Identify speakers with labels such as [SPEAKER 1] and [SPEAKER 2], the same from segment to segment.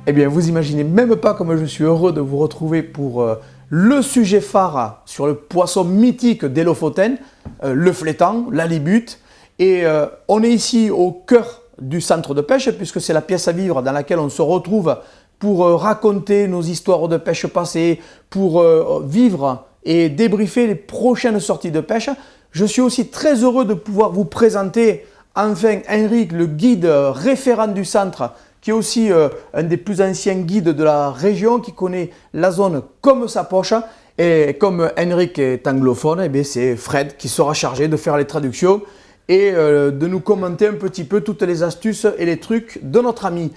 [SPEAKER 1] Eh bien, vous imaginez même pas comme je suis heureux de vous retrouver pour le sujet phare sur le poisson mythique des Lofoten, le flétan, l'halibut. Et on est ici au cœur du centre de pêche puisque c'est la pièce à vivre dans laquelle on se retrouve pour raconter nos histoires de pêche passées, pour vivre et débriefer les prochaines sorties de pêche. Je suis aussi très heureux de pouvoir vous présenter enfin Henrik, le guide référent du centre, qui est aussi un des plus anciens guides de la région, qui connaît la zone comme sa poche. Et comme Henrik est anglophone, eh c'est Fred qui sera chargé de faire les traductions et de nous commenter un petit peu toutes les astuces et les trucs de notre ami.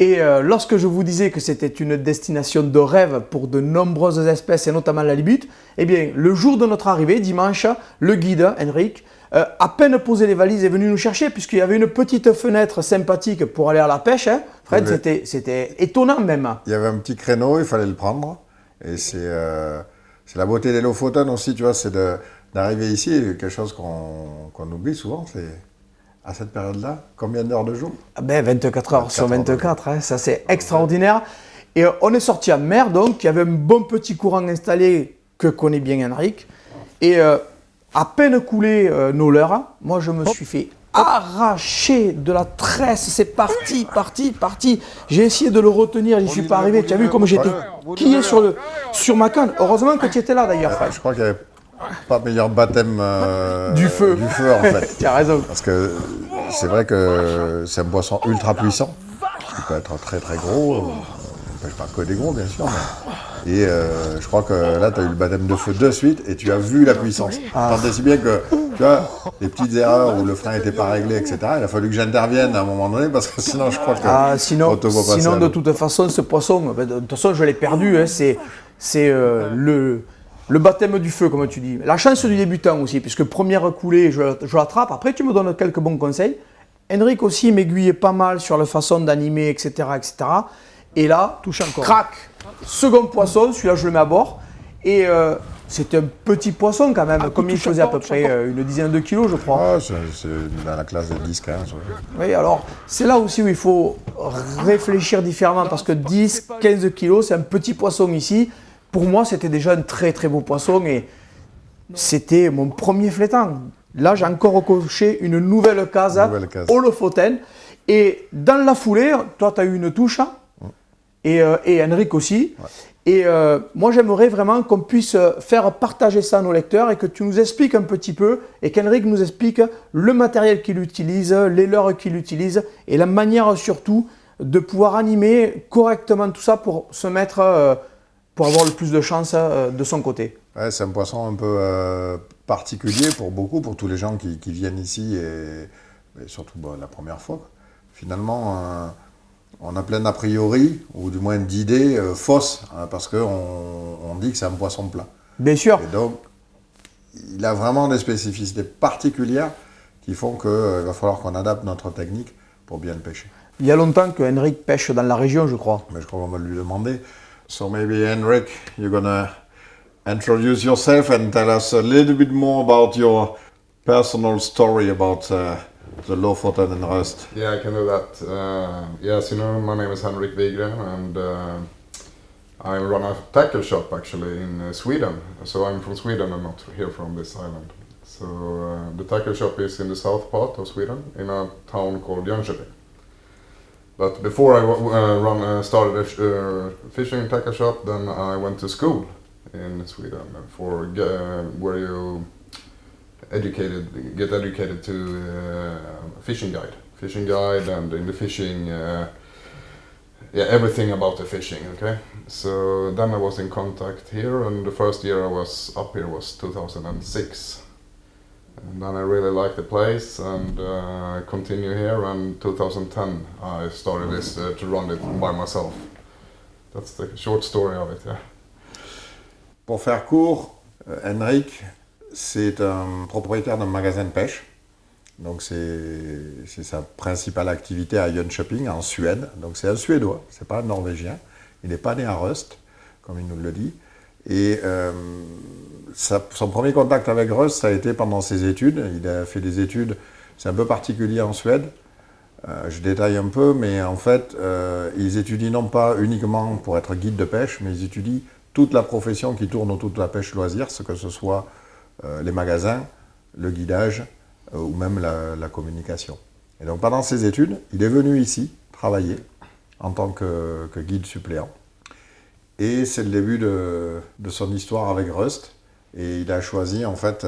[SPEAKER 1] Et lorsque je vous disais que c'était une destination de rêve pour de nombreuses espèces et notamment l'halibut, eh bien le jour de notre arrivée, dimanche, le guide Henrik, à peine posé les valises, est venu nous chercher puisqu'il y avait une petite fenêtre sympathique pour aller à la pêche. Hein. Fred, c'était étonnant même.
[SPEAKER 2] Il y avait un petit créneau, il fallait le prendre. Et c'est la beauté des Lofoten aussi, tu vois, c'est d'arriver ici, quelque chose qu'on oublie souvent, c'est à cette période-là, combien d'heures de jour?
[SPEAKER 1] 24 heures sur 24, hein, ça c'est extraordinaire. Et on est sorti en mer, donc il y avait un bon petit courant installé que connaît bien Henrik. Et à peine coulé nos leurres, moi je me suis fait arracher de la tresse, c'est parti. J'ai essayé de le retenir, j'y suis pas arrivé. Tu as vu comme j'étais quillé sur ma canne. Heureusement que tu étais là d'ailleurs, Fred.
[SPEAKER 2] Je crois qu'il n'y avait pas meilleur baptême
[SPEAKER 1] du feu
[SPEAKER 2] en fait.
[SPEAKER 1] Tu as raison.
[SPEAKER 2] Parce que c'est vrai que c'est un poisson ultra puissant, qui peut être très très gros. On ne pêche pas que des gros bien sûr. Mais... Et je crois que là tu as eu le baptême de feu de suite et tu as vu la puissance. Tant et si bien que tu vois, les petites erreurs où le frein n'était pas réglé, etc. Il a fallu que j'intervienne à un moment donné parce que sinon je crois que
[SPEAKER 1] sinon de toute façon ce poisson, de toute façon je l'ai perdu. Hein, c'est le baptême du feu, comme tu dis. La chance du débutant aussi, puisque première coulée, je l'attrape. Après, tu me donnes quelques bons conseils. Henrik aussi m'aiguillait pas mal sur la façon d'animer, etc., etc. Et là,
[SPEAKER 3] touche encore.
[SPEAKER 1] Crac, second poisson, celui-là je le mets à bord. Et c'était un petit poisson quand même, comme il faisait à peu près une dizaine de kilos, je crois.
[SPEAKER 2] Ah, c'est dans la classe de 10-15. Ouais.
[SPEAKER 1] Oui, alors c'est là aussi où il faut réfléchir différemment, parce que 10-15 kilos, c'est un petit poisson ici. Pour moi, c'était déjà un très très beau poisson et c'était mon premier flétan. Là, j'ai encore recoché une nouvelle case au Lofoten. Et dans la foulée, toi, tu as eu une touche et Henrik aussi. Ouais. Et moi, j'aimerais vraiment qu'on puisse faire partager ça à nos lecteurs et que tu nous expliques un petit peu et qu'Henrik nous explique le matériel qu'il utilise, les leurres qu'il utilise et la manière surtout de pouvoir animer correctement tout ça pour se mettre... pour avoir le plus de chance de son côté.
[SPEAKER 2] Ouais, c'est un poisson un peu particulier pour beaucoup, pour tous les gens qui viennent ici et surtout la première fois. Finalement, on a plein d'a priori, ou du moins d'idées fausses, parce qu'on dit que c'est un poisson plat.
[SPEAKER 1] Bien sûr.
[SPEAKER 2] Et donc, il a vraiment des spécificités particulières qui font qu'il va falloir qu'on adapte notre technique pour bien le pêcher.
[SPEAKER 1] Il y a longtemps que Henrik pêche dans la région, je crois.
[SPEAKER 2] Mais je crois qu'on va lui demander. So maybe Henrik, you're gonna introduce yourself and tell us a little bit more about your personal story about the Lofoten and Röst.
[SPEAKER 4] Yeah, I can do that. Yes, you know, my name is Henrik Wigren and I run a tackle shop actually in Sweden. So I'm from Sweden and not here from this island. So the tackle shop is in the south part of Sweden in a town called Jönköping. But before I started a fishing tackle shop, then I went to school in Sweden for where you get educated to fishing guide, and in the fishing, everything about the fishing. Okay, so then I was in contact here, and the first year I was up here was 2006. And then I really liked the place and continue here, and 2010 I started this to run it by myself. That's the short story of it, yeah.
[SPEAKER 2] Pour faire court, Henrik, c'est un propriétaire d'un magasin de pêche. Donc c'est sa principale activité à Jönköping, en Suède. Donc c'est un Suédois, c'est pas un Norvégien. Il n'est pas né à Röst, comme il nous le dit. Et son premier contact avec Röst, ça a été pendant ses études. Il a fait des études, c'est un peu particulier en Suède. Je détaille un peu, mais en fait, ils étudient non pas uniquement pour être guide de pêche, mais ils étudient toute la profession qui tourne autour de la pêche loisir, que ce soit les magasins, le guidage ou même la communication. Et donc pendant ses études, il est venu ici travailler en tant que guide suppléant. Et c'est le début de son histoire avec Rust. Et il a choisi en fait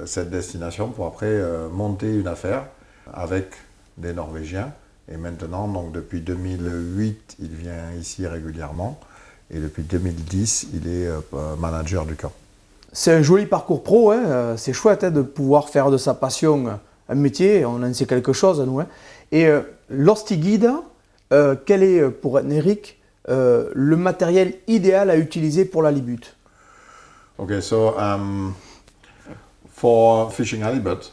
[SPEAKER 2] cette destination pour après monter une affaire avec des Norvégiens. Et maintenant, donc depuis 2008, il vient ici régulièrement. Et depuis 2010, il est manager du camp.
[SPEAKER 1] C'est un joli parcours pro, hein. C'est chouette de pouvoir faire de sa passion un métier, on en sait quelque chose, nous. Hein. Et lorsqu'il guide, quel est pour Henrik le matériel idéal à utiliser pour la halibut?
[SPEAKER 2] Okay, so for fishing halibut,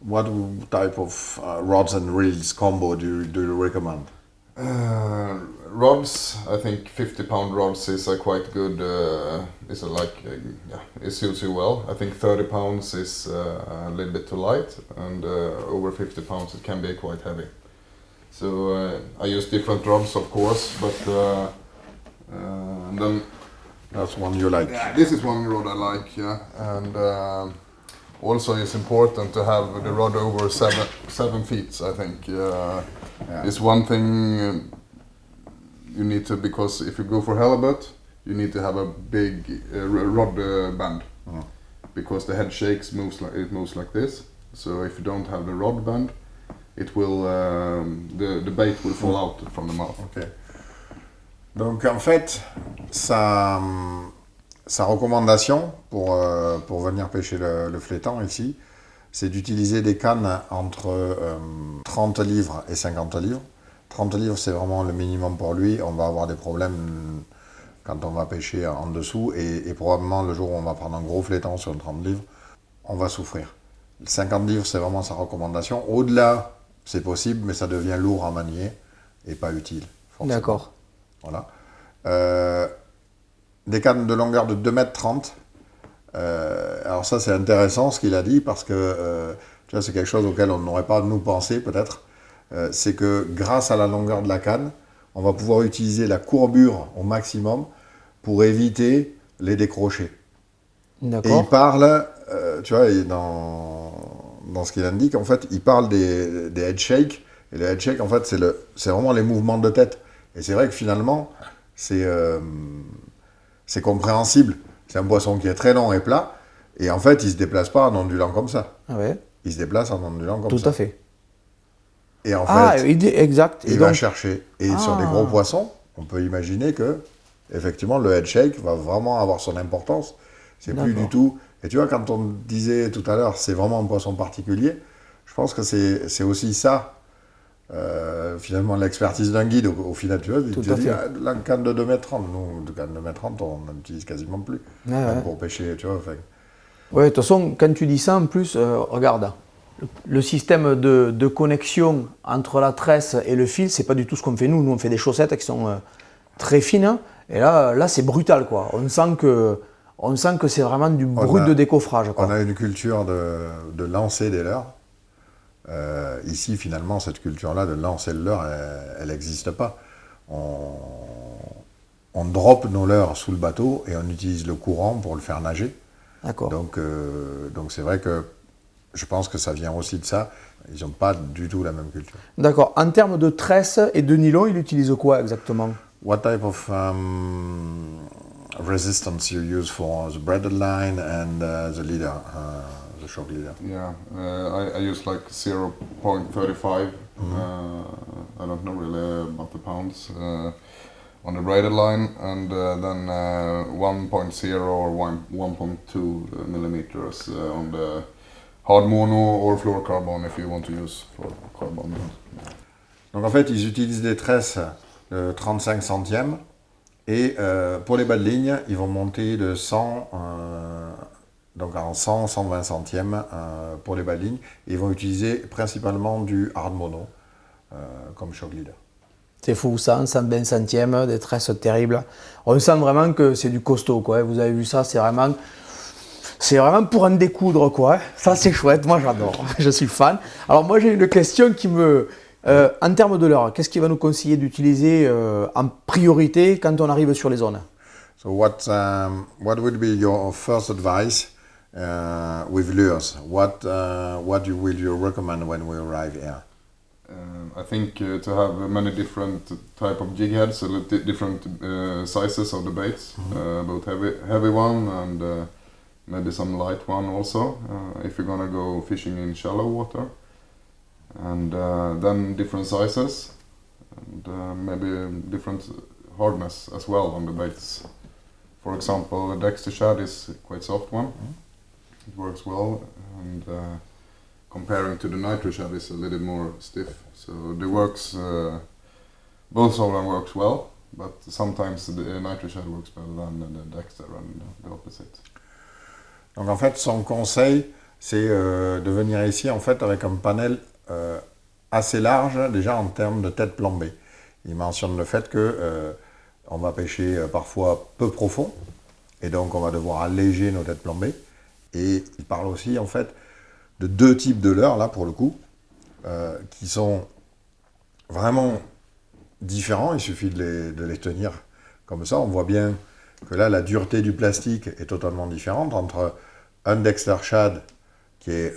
[SPEAKER 2] what type of rods and reels combo do you recommend?
[SPEAKER 4] Rods, I think 50-pound rods is a quite good. It suits you well. I think 30 pounds is a little bit too light, and over 50 pounds it can be quite heavy. So I use different rods, of course, but and then
[SPEAKER 2] that's one you like.
[SPEAKER 4] Yeah, this is one rod I like, yeah, and also it's important to have the rod over 7 feet. I think it's one thing you need to, because if you go for halibut, you need to have a big rod band, because the head shakes moves like this. So if you don't have the rod band, it will the bait will fall out from the mouth.
[SPEAKER 2] Okay. Donc en fait, sa recommandation pour venir pêcher le flétan ici, c'est d'utiliser des cannes entre 30 livres et 50 livres. 30 livres, c'est vraiment le minimum pour lui. On va avoir des problèmes quand on va pêcher en dessous, et probablement le jour où on va prendre un gros flétan sur une 30 livres, on va souffrir. 50 livres, c'est vraiment sa recommandation. Au-delà, c'est possible, mais ça devient lourd à manier et pas utile. Forcément.
[SPEAKER 1] D'accord.
[SPEAKER 2] Voilà. Des cannes de longueur de 2,30 m. Alors ça, c'est intéressant ce qu'il a dit, parce que tu vois, c'est quelque chose auquel on n'aurait pas nous pensé peut-être. C'est que grâce à la longueur de la canne, on va pouvoir utiliser la courbure au maximum pour éviter les décrochés.
[SPEAKER 1] D'accord.
[SPEAKER 2] Et il parle, tu vois, dans ce qu'il indique, en fait, il parle des head shakes. Et le head shake, en fait, c'est vraiment les mouvements de tête. Et c'est vrai que finalement, c'est compréhensible. C'est un poisson qui est très long et plat. Et en fait, il ne se déplace pas en ondulant comme ça.
[SPEAKER 1] Ah ouais.
[SPEAKER 2] Il se déplace en ondulant comme ça.
[SPEAKER 1] Tout à fait.
[SPEAKER 2] Et en fait,
[SPEAKER 1] exact.
[SPEAKER 2] il va chercher. Et sur des gros poissons, on peut imaginer que, effectivement, le head shake va vraiment avoir son importance. C'est plus du tout... Et tu vois, quand on disait tout à l'heure, c'est vraiment un poisson particulier, je pense que c'est aussi ça, finalement, l'expertise d'un guide. Au final, tu vois, il te dit, la canne de 2,30 m, nous, de canne de 2,30 m, on n'en utilise quasiment plus. Même pour pêcher, tu vois.
[SPEAKER 1] Oui, de toute façon, quand tu dis ça, en plus, regarde, le système de connexion entre la tresse et le fil, c'est pas du tout ce qu'on fait nous. Nous, on fait des chaussettes qui sont très fines, et là c'est brutal, quoi. On sent que c'est vraiment du brut de décoffrage, quoi.
[SPEAKER 2] On a une culture de lancer des leurres. Ici, finalement, cette culture-là de lancer le leurre, elle n'existe pas. On drop nos leurres sous le bateau et on utilise le courant pour le faire nager.
[SPEAKER 1] D'accord.
[SPEAKER 2] Donc c'est vrai que je pense que ça vient aussi de ça. Ils n'ont pas du tout la même culture.
[SPEAKER 1] D'accord. En termes de tresse et de nylon, il utilise quoi exactement?
[SPEAKER 2] What type of resistance you use for the braided line and the leader, the shock leader?
[SPEAKER 4] Yeah, I use like 0.35. I don't know really about the pounds on the braided line, and then 1.0 or 1.2 millimeters on the hard mono or fluorocarbon if you want to use fluorocarbon.
[SPEAKER 2] Donc en fait, ils utilisent des tresses de 35 centièmes. Et pour les bas de ligne, ils vont monter de 100, donc en 100, 120 centièmes pour les bas de ligne. Ils vont utiliser principalement du hard mono comme shock leader.
[SPEAKER 1] C'est fou, 120 centièmes, des tresses terribles. On sent vraiment que c'est du costaud, quoi. Vous avez vu ça, c'est vraiment pour en découdre, quoi. Ça, c'est chouette, moi j'adore, je suis fan. Alors moi j'ai une question qui me En termes de leurre, qu'est-ce qu'il va nous conseiller d'utiliser en priorité quand on arrive sur les zones?
[SPEAKER 2] So what would be your first advice with lures? What will you recommend when we arrive here?
[SPEAKER 4] I think to have many different type of jig heads, different sizes of the baits, both heavy one and maybe some light one also, if you're gonna go fishing in shallow water. And then different sizes and maybe different hardness as well on the baits. For example, the Dexter shad is quite soft one. It works well, and comparing to the Nitro shad is a little more stiff. So the works, both of them works well, but sometimes the Nitro shad works better than the Dexter and the opposite.
[SPEAKER 2] Donc en fait, son conseil, c'est de venir ici en fait avec un panel assez large déjà en termes de tête plombée. Il mentionne le fait que on va pêcher parfois peu profond et donc on va devoir alléger nos têtes plombées. Et il parle aussi en fait de deux types de leurres là pour le coup qui sont vraiment différents. Il suffit de les tenir comme ça. On voit bien que là la dureté du plastique est totalement différente entre un Dexter shad qui est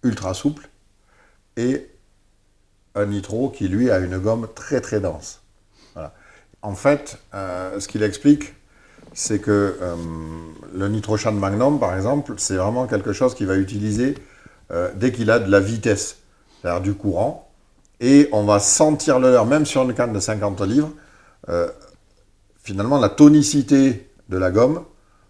[SPEAKER 2] ultra souple et un nitro qui lui a une gomme très très dense. Voilà. En fait, ce qu'il explique, c'est que le nitro shad Magnum par exemple, c'est vraiment quelque chose qu'il va utiliser dès qu'il a de la vitesse, c'est-à-dire du courant, et on va sentir le leurre, même sur une canne de 50 livres, finalement la tonicité de la gomme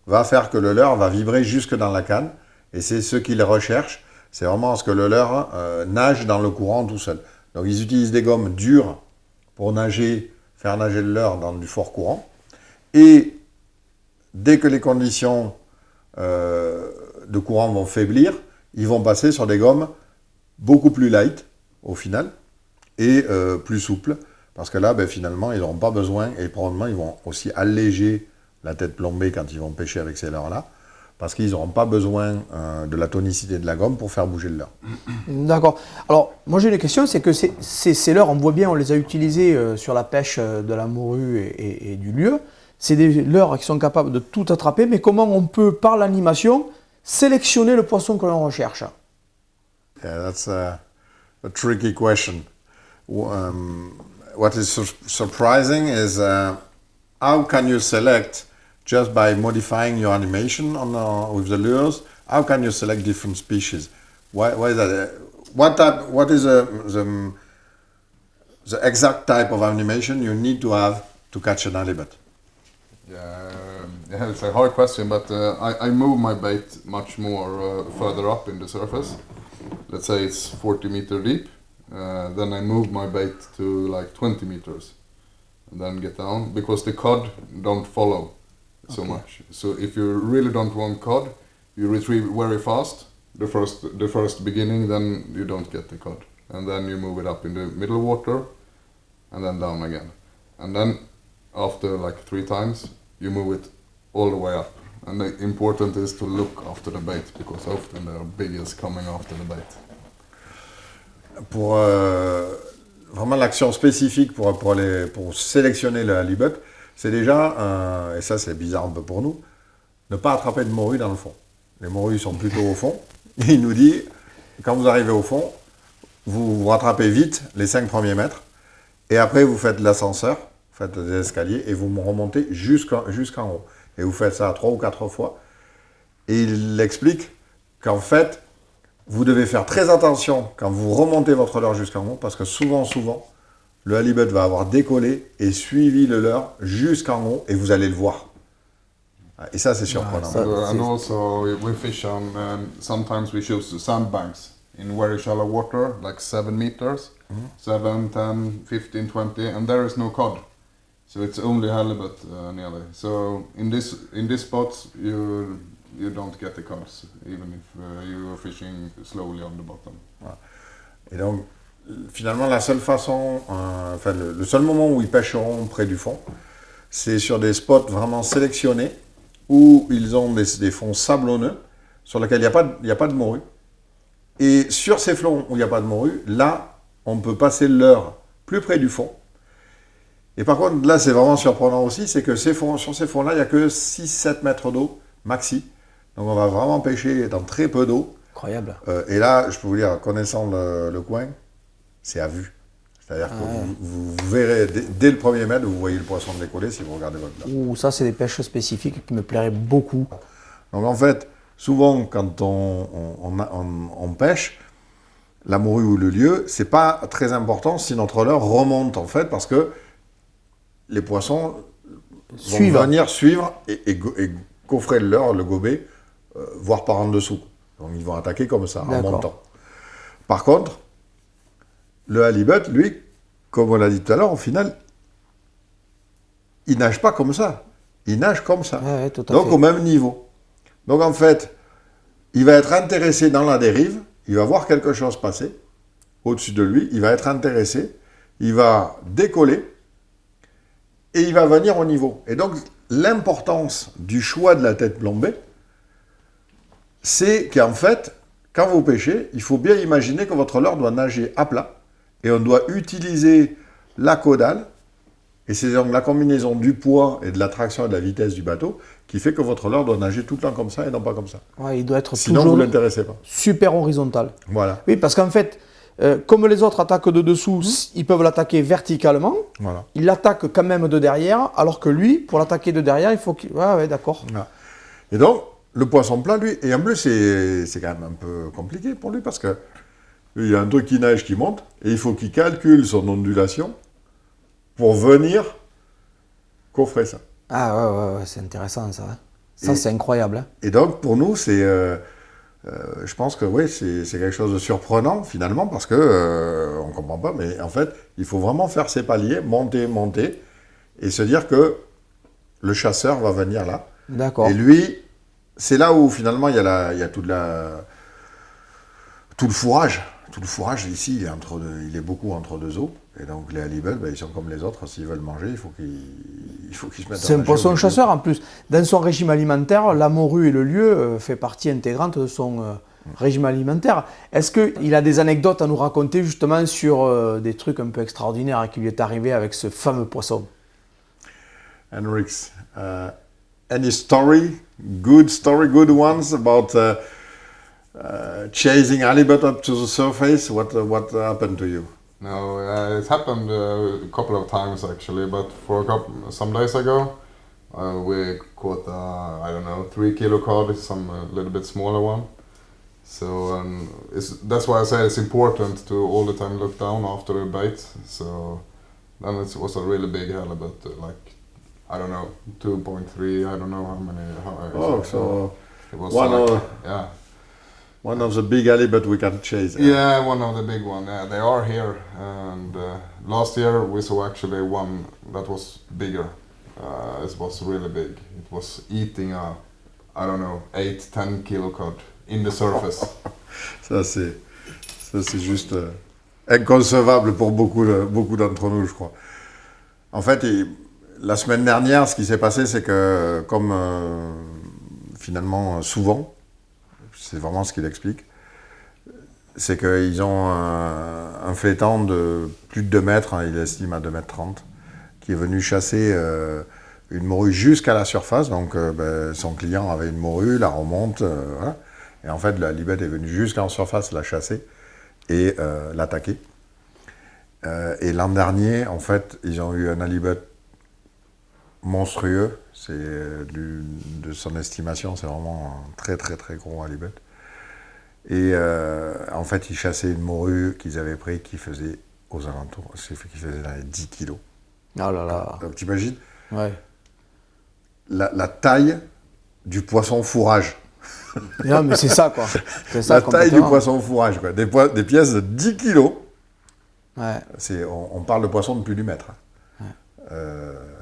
[SPEAKER 2] va faire que le leurre va vibrer jusque dans la canne, et c'est ce qu'il recherche. C'est vraiment ce que le leurre nage dans le courant tout seul. Donc ils utilisent des gommes dures pour faire nager le leurre dans du fort courant. Et dès que les conditions de courant vont faiblir, ils vont passer sur des gommes beaucoup plus light au final et plus souples. Parce que là, finalement, ils n'auront pas besoin, et probablement ils vont aussi alléger la tête plombée quand ils vont pêcher avec ces leurres-là. Parce qu'ils n'auront pas besoin de la tonicité de la gomme pour faire bouger le leurre.
[SPEAKER 1] D'accord. Alors, moi j'ai une question, c'est que ces leurres, on voit bien, on les a utilisés sur la pêche de la morue et du lieu. C'est des leurres qui sont capables de tout attraper, mais comment on peut, par l'animation, sélectionner le poisson que l'on recherche?
[SPEAKER 2] Yeah, that's a tricky question. What is surprising is how can you select, just by modifying your animation with the lures, how can you select different species? Why is that? What is the exact type of animation you need to have to catch an halibut?
[SPEAKER 4] Yeah, it's a hard question, but I move my bait much more further up in the surface. Let's say it's 40 meter deep. Then I move my bait to like 20 meters, and then get down, because the cod don't follow so much. So if you really don't want cod, you retrieve very fast the first beginning, then you don't get the cod, and then you move it up in the middle water and then down again, and then after like 3 times you move it all the way up. And the important is to look after the bait, because often there are biggies coming after the bait.
[SPEAKER 2] Pour vraiment l'action spécifique pour sélectionner le halibut, c'est déjà, et ça c'est bizarre un peu pour nous, ne pas attraper de morues dans le fond. Les morues sont plutôt au fond. Et il nous dit, quand vous arrivez au fond, vous rattrapez vite les 5 premiers mètres, et après vous faites l'ascenseur, vous faites des escaliers, et vous remontez jusqu'en haut. Et vous faites ça 3 ou 4 fois. Et il explique qu'en fait, vous devez faire très attention quand vous remontez votre leurre jusqu'en haut, parce que souvent, le halibut va avoir décollé et suivi le leurre jusqu'en haut, et vous allez le voir. Et ça, c'est surprenant.
[SPEAKER 4] And also we fish on, sometimes we choose sandbanks in very shallow water, like 7 meters, 7, 10, 15, 20, and there is no cod. So it's only halibut nearly. So in this spots you don't get the cods, even if you are fishing slowly on the bottom.
[SPEAKER 2] Et donc, finalement, la seule façon, le seul moment où ils pêcheront près du fond, c'est sur des spots vraiment sélectionnés, où ils ont des fonds sablonneux, sur lesquels il n'y a pas de morue. Et sur ces fonds où il n'y a pas de morue, là, on peut passer le leurre plus près du fond. Et par contre, là, c'est vraiment surprenant aussi, c'est que sur ces fonds-là, il n'y a que 6-7 mètres d'eau, maxi. Donc on va vraiment pêcher dans très peu d'eau.
[SPEAKER 1] Incroyable.
[SPEAKER 2] Et là, je peux vous dire, connaissant le coin, c'est à vue. C'est-à-dire que vous verrez, dès le premier mètre, vous voyez le poisson décoller si vous regardez votre leurre.
[SPEAKER 1] Ouh, ça, c'est des pêches spécifiques qui me plairaient beaucoup.
[SPEAKER 2] Donc en fait, souvent, quand on pêche, la morue ou le lieu, c'est pas très important si notre leurre remonte, en fait, parce que les poissons vont venir suivre et gaufrer le leurre, le gober, voire par en dessous. Donc ils vont attaquer comme ça, en montant. Par contre, le halibut, lui, comme on l'a dit tout à l'heure, au final, il nage pas comme ça. Il nage comme ça.
[SPEAKER 1] Ouais, tout à
[SPEAKER 2] Donc
[SPEAKER 1] fait.
[SPEAKER 2] au même niveau. Donc en fait, il va être intéressé dans la dérive, il va voir quelque chose passer au-dessus de lui, il va être intéressé, il va décoller et il va venir au niveau. Et donc l'importance du choix de la tête plombée, c'est qu'en fait, quand vous pêchez, il faut bien imaginer que votre leurre doit nager à plat et on doit utiliser la caudale. Et c'est donc la combinaison du poids et de la traction et de la vitesse du bateau qui fait que votre leurre doit nager tout le temps comme ça et non pas comme ça.
[SPEAKER 1] Ouais, il doit être
[SPEAKER 2] Sinon,
[SPEAKER 1] toujours
[SPEAKER 2] vous ne l'intéressez pas.
[SPEAKER 1] super horizontal.
[SPEAKER 2] Voilà.
[SPEAKER 1] Oui, parce qu'en fait, comme les autres attaquent de dessous, ils peuvent l'attaquer verticalement.
[SPEAKER 2] Voilà.
[SPEAKER 1] Il l'attaque quand même de derrière, alors que lui, pour l'attaquer de derrière, il faut qu'il... Ouais, d'accord.
[SPEAKER 2] Voilà. Et donc, le poisson plat, lui, et en plus, c'est quand même un peu compliqué pour lui parce que il y a un truc qui nage, qui monte, et il faut qu'il calcule son ondulation pour venir coffrer ça.
[SPEAKER 1] Ah ouais, c'est intéressant ça. Ça, c'est incroyable. Hein.
[SPEAKER 2] Et donc, pour nous, c'est... je pense que oui, c'est quelque chose de surprenant, finalement, parce que on ne comprend pas, mais en fait, il faut vraiment faire ses paliers, monter, et se dire que le chasseur va venir là.
[SPEAKER 1] D'accord.
[SPEAKER 2] Et lui, c'est là où, finalement, il y a tout le fourrage. Tout le fourrage, ici, il est beaucoup entre deux eaux. Et donc, les halibut, ils sont comme les autres. S'ils veulent manger, il faut qu'ils se mettent
[SPEAKER 1] C'est un poisson chasseur en plus. Dans son régime alimentaire, la morue et le lieu fait partie intégrante de son régime alimentaire. Est-ce qu'il a des anecdotes à nous raconter justement sur des trucs un peu extraordinaires qui lui est arrivé avec ce fameux poisson?
[SPEAKER 2] Henrix, any good ones about chasing halibut up to the surface? What happened to you?
[SPEAKER 4] No, it happened a couple of times actually, but some days ago, we caught I don't know 3 kilo cod, some a little bit smaller one. So that's why I say it's important to all the time look down after a bait. So then it was a really big halibut, like I don't know 2.3. I don't know how many.
[SPEAKER 2] So
[SPEAKER 4] it was yeah.
[SPEAKER 2] One of the big halibut we can chase.
[SPEAKER 4] Yeah, one of the big ones. Yeah, they are here. And last year we saw actually one that was bigger. It was really big. It was eating I don't know, 8-10 kilo cod in the surface.
[SPEAKER 2] Ça c'est juste inconcevable pour beaucoup d'entre nous, je crois. En fait, la semaine dernière, ce qui s'est passé, c'est que comme finalement souvent, c'est vraiment ce qu'il explique, c'est qu'ils ont un flétan de plus de 2 mètres, hein, il estime à 2,30 m, qui est venu chasser une morue jusqu'à la surface. Donc son client avait une morue, la remonte, voilà. Et en fait, le halibut est venu jusqu'en surface la chasser et l'attaquer. Et l'an dernier, en fait, ils ont eu un halibut monstrueux. C'est de son estimation, c'est vraiment un très très très gros halibut. Et en fait, ils chassaient une morue qu'ils avaient pris qui faisait aux alentours, qui faisait dans les 10 kilos.
[SPEAKER 1] Oh là là.
[SPEAKER 2] Donc t'imagines
[SPEAKER 1] la
[SPEAKER 2] taille du poisson fourrage.
[SPEAKER 1] Non, mais c'est ça quoi. C'est ça,
[SPEAKER 2] la taille du poisson fourrage, quoi. Des pièces de 10 kilos.
[SPEAKER 1] Ouais.
[SPEAKER 2] On parle de poisson de plus du mètre.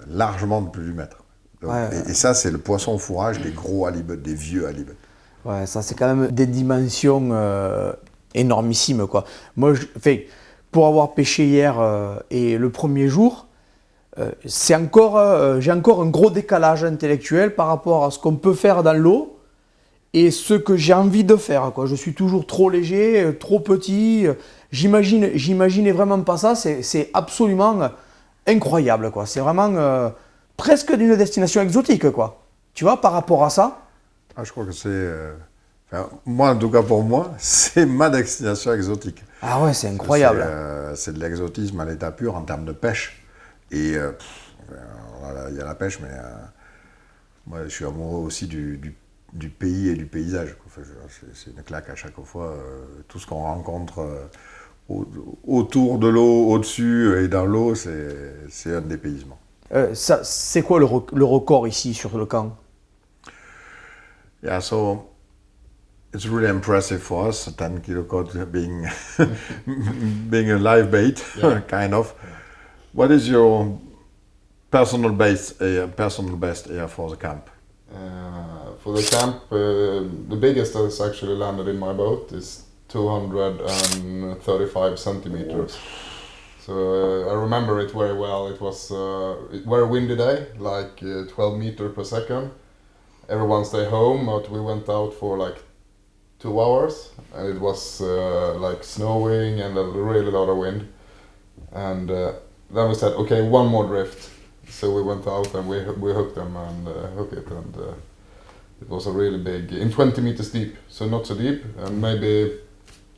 [SPEAKER 2] Largement de plus du mètre. Donc, et ça, c'est le poisson fourrage des gros halibuts, des vieux halibuts.
[SPEAKER 1] Ouais, ça c'est quand même des dimensions énormissimes quoi. Moi, pour avoir pêché hier et le premier jour, j'ai encore un gros décalage intellectuel par rapport à ce qu'on peut faire dans l'eau et ce que j'ai envie de faire, quoi. Je suis toujours trop léger, trop petit. J'imaginais vraiment pas ça. C'est absolument incroyable, quoi. C'est vraiment presque d'une destination exotique, quoi. Tu vois, par rapport à ça.
[SPEAKER 2] Ah, je crois que c'est... enfin, moi, en tout cas pour moi, c'est ma destination exotique.
[SPEAKER 1] Ah ouais, c'est incroyable.
[SPEAKER 2] C'est de l'exotisme à l'état pur en termes de pêche. Et il y a la pêche, mais moi, je suis amoureux aussi du pays et du paysage. Enfin, c'est une claque à chaque fois. Tout ce qu'on rencontre autour de l'eau, au-dessus et dans l'eau, c'est un dépaysement.
[SPEAKER 1] C'est quoi le record ici sur le camp?
[SPEAKER 2] Yeah, so it's really impressive for us, 10 kilo cod being being a live bait, kind of. What is your personal best area for the camp?
[SPEAKER 4] For the camp, the biggest that's actually landed in my boat is 235 centimeters. So I remember it very well. It was a very windy day, like 12 meters per second. Everyone stayed home, but we went out for like 2 hours, and it was like snowing and a really lot of wind. And then we said, okay, one more drift. So we went out and we hooked them and hooked it, and it was a really big, in 20 meters deep, so not so deep, and maybe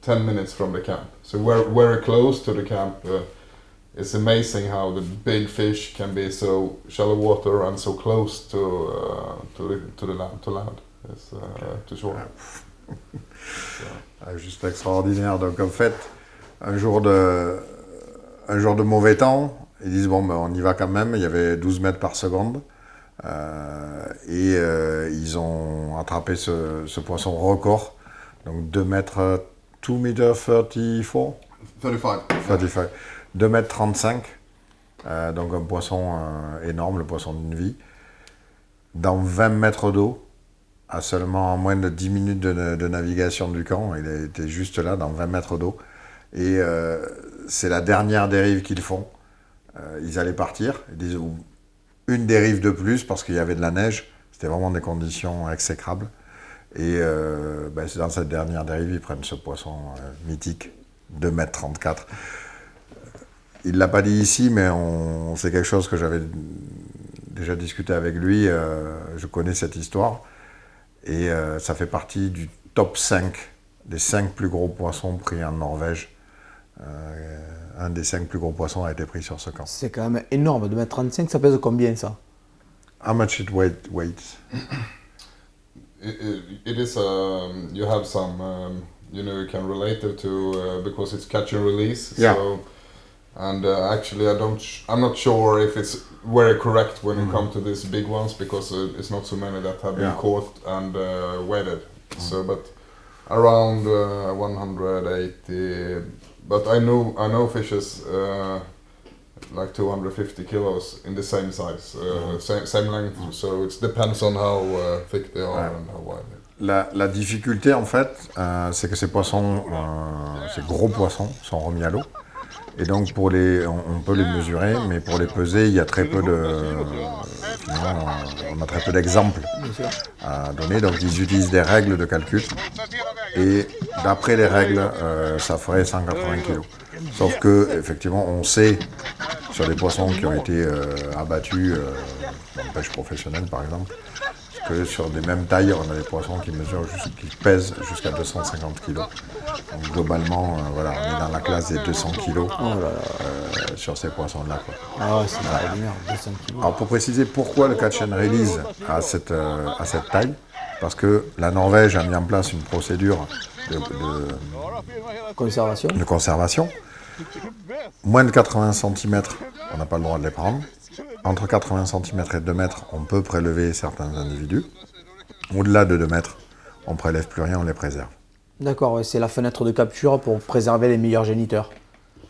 [SPEAKER 4] 10 minutes from the camp. So we're very close to the camp. It's amazing how the big fish can be so shallow water and so close to the land. It's to shore.
[SPEAKER 2] Juste extraordinaire. Donc en fait, un jour de mauvais temps, ils disent bon ben on y va quand même. Il y avait 12 mètres par seconde et ils ont attrapé ce poisson record. Donc 2 mètres 35. 2 mètres 35, donc un poisson énorme, le poisson d'une vie, dans 20 mètres d'eau, à seulement moins de 10 minutes de navigation du camp. Il était juste là, dans 20 mètres d'eau. Et c'est la dernière dérive qu'ils font. Ils allaient partir, ils disent une dérive de plus parce qu'il y avait de la neige. C'était vraiment des conditions exécrables. Et c'est dans cette dernière dérive, ils prennent ce poisson mythique, 2 mètres 34. Il ne l'a pas dit ici, mais c'est quelque chose que j'avais déjà discuté avec lui. Je connais cette histoire. Et ça fait partie du top 5 des 5 plus gros poissons pris en Norvège. Un des 5 plus gros poissons a été pris sur ce camp.
[SPEAKER 1] C'est quand même énorme, 2,35 m, ça pèse combien ça?
[SPEAKER 2] How much it weighs?
[SPEAKER 4] It is, you have some, you can relate it to, because it's catch and release.
[SPEAKER 2] Yeah.
[SPEAKER 4] So, and actually I'm not sure if it's very correct when it comes to these big ones, because it's not so many that have been caught and weighted. So, but around 180, but I know fishes like 250 kilos in the same size, same length, so it depends on how thick they are and how wide.
[SPEAKER 2] La difficulté en fait, c'est que ces poissons, ces gros poissons sont remis à l'eau. Et donc on peut les mesurer, mais pour les peser, il y a très peu on a très peu d'exemples à donner. Donc ils utilisent des règles de calcul. Et d'après les règles, ça ferait 180 kg. Sauf que effectivement, on sait sur des poissons qui ont été abattus en pêche professionnelle, par exemple, que sur des mêmes tailles, on a des poissons qui pèsent jusqu'à 250 kg. Donc globalement, on est dans la classe des 200 kg sur ces poissons-là.
[SPEAKER 1] Ah ouais, c'est extraordinaire, 200 kg.
[SPEAKER 2] Alors pour préciser pourquoi le catch and release à cette taille, parce que la Norvège a mis en place une procédure de conservation. Moins de 80 cm, on n'a pas le droit de les prendre. Entre 80 cm et 2 mètres, on peut prélever certains individus. Au-delà de 2 mètres, on ne prélève plus rien, on les préserve.
[SPEAKER 1] D'accord, ouais, c'est la fenêtre de capture pour préserver les meilleurs géniteurs.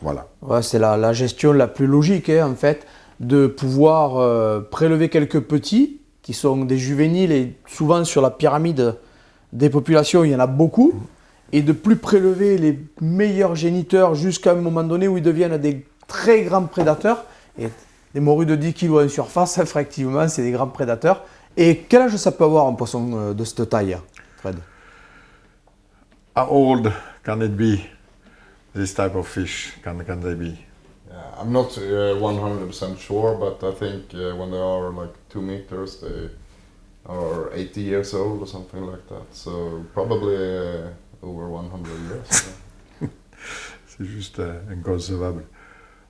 [SPEAKER 2] Voilà.
[SPEAKER 1] Ouais, c'est la gestion la plus logique, en fait, de pouvoir prélever quelques petits, qui sont des juvéniles, et souvent sur la pyramide des populations, il y en a beaucoup, et de plus prélever les meilleurs géniteurs jusqu'à un moment donné où ils deviennent des très grands prédateurs. Et les morues de 10 kg en surface, effectivement, c'est des grands prédateurs. Et quel âge ça peut avoir un poisson de cette taille? Fred?
[SPEAKER 2] How old can it be? This type of fish can they be?
[SPEAKER 4] Yeah, I'm not 100% sure, but I think when they are like 2 meters, they are 80 years old or something like that. So probably over 100 years.
[SPEAKER 2] C'est juste inconcevable.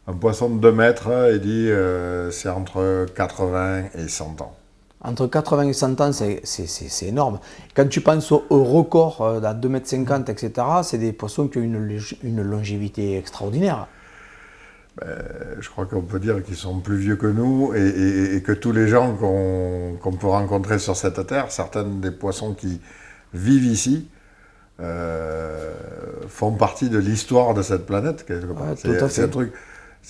[SPEAKER 2] Un poisson de 2 mètres, il dit, c'est entre 80 et 100 ans.
[SPEAKER 1] Entre 80 et 100 ans, c'est énorme. Quand tu penses au record à 2,50 m, etc., c'est des poissons qui ont une longévité extraordinaire.
[SPEAKER 2] Je crois qu'on peut dire qu'ils sont plus vieux que nous et que tous les gens qu'on peut rencontrer sur cette terre, certains des poissons qui vivent ici, font partie de l'histoire de cette planète. C'est un truc.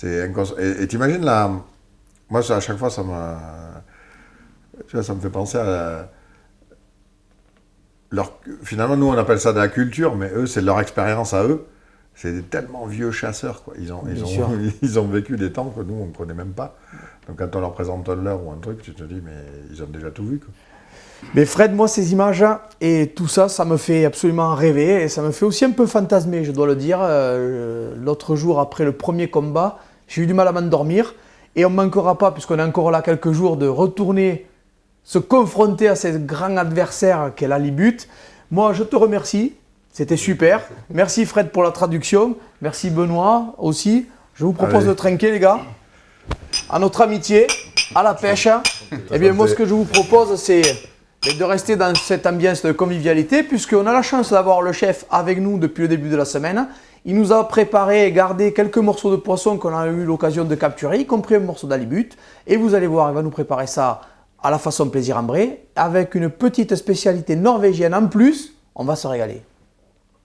[SPEAKER 2] Et t'imagines là, moi à chaque fois ça me fait penser à finalement nous on appelle ça de la culture, mais eux c'est leur expérience à eux. C'est des tellement vieux chasseurs, quoi. Ils ont vécu des temps que nous on ne connaît même pas. Donc quand on leur présente un leurre ou un truc, tu te dis mais ils ont déjà tout vu, quoi.
[SPEAKER 1] Mais Fred, moi ces images et tout ça, ça me fait absolument rêver et ça me fait aussi un peu fantasmer, je dois le dire. L'autre jour après le premier combat, j'ai eu du mal à m'endormir et on ne manquera pas, puisqu'on est encore là quelques jours, de retourner se confronter à ce grand adversaire qu'est l'halibut. Moi je te remercie, c'était super. Merci Fred pour la traduction, merci Benoît aussi. Je vous propose de trinquer les gars, à notre amitié, à la pêche. Et bien moi ce que je vous propose c'est de rester dans cette ambiance de convivialité, puisqu'on a la chance d'avoir le chef avec nous depuis le début de la semaine. Il nous a préparé et gardé quelques morceaux de poisson qu'on a eu l'occasion de capturer, y compris un morceau d'halibut. Et vous allez voir, il va nous préparer ça à la façon plaisir ambré, avec une petite spécialité norvégienne en plus. On va se régaler.